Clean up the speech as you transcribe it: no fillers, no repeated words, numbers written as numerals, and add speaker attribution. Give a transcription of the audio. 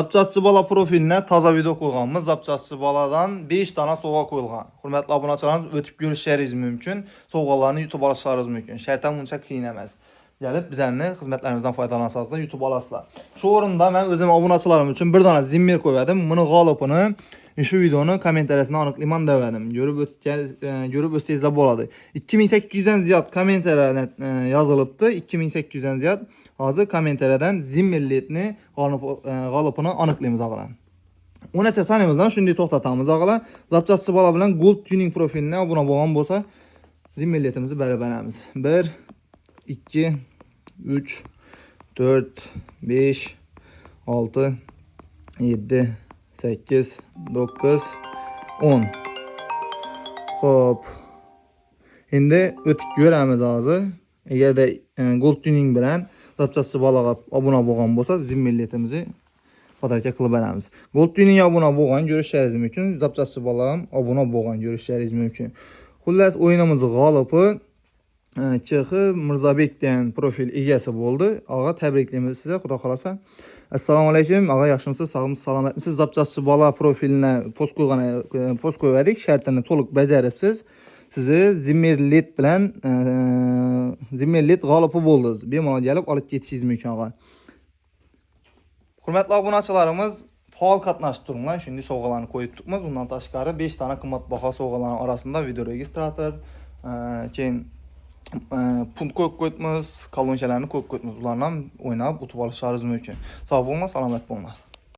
Speaker 1: Zapçası bala profiline taza video qoyğanımız Zapçası baladan 5 dana soğğa qoyulğan. Hörmətli abonaçılarımız ötüb görüşləriniz mümkün. Soğğalarını YouTube alışlarınız mümkün. Şərtən bunca qiyin emas. Gəlib bizərini xidmətlərimizdən faydalansınız da YouTube alasınlar. Şu orunda mən özüm abonaçılarım üçün bir dana zimmer qoymadım. Bunu qalıpını şu videonu kommentariyasına anıqlayman dəvədim. Görüb ötsəzdə boladı. 2800-dən ziyad kommentariyada yazılıbdı. 2800-dən ziyad hazır kommentariyədən zimmerletini qalıpını anıqlayımız ağalar. 10 neçə saniyemizdən şimdi toxtatamız ağalar. Zapçası bala bilən Gold Tuning profilinə abunə bolğan bolsa zimmerletimizi bərabərəmiz. 1 2 3 4 5 6 7 8 9 10. Hop. İndi ötük görəmiz azı. Əgər də Gold Tuning bilən Zapçası balağa abunə bolğan bolsa zimmerletimizi padarka qılıb bərəmiz. Gold Tuning abunə bolğan görüşləriniz mümkün. Zapçası balağım abunə bolğan görüşləriniz mümkün. Xullas oyunumuzun qalıpı Çexi Mirzabek deyən profil egəsi oldu. Ağa təbrikliyimiz sizə. Xuda xalasa. Assalamu aleyküm. Ağa yaxşımısınız, sağımsınız, salamətsiniz. Zapçası bala profilinə post qoyuverdik. Şərtlərini toluq becəribsiz. Sizi zimmerlet bilən zimmerlet qalıpı boldunuz. Bemalol gəlib alıb getişiniz mümkün ağa. Hörmətli abonaçılarımız faal qatnaşdırırlar. Şimdi soğğalarını qoyub tutmaz. Ondan təşqarı 5 dana qımmatbaha soğğaların arasında video registrator, keyin punt qoyub kolonkalarını qoyub qoyubmuz. Ularla oynayıb YouTube alışlarınız mümkün. Sağ olun, salamat olun.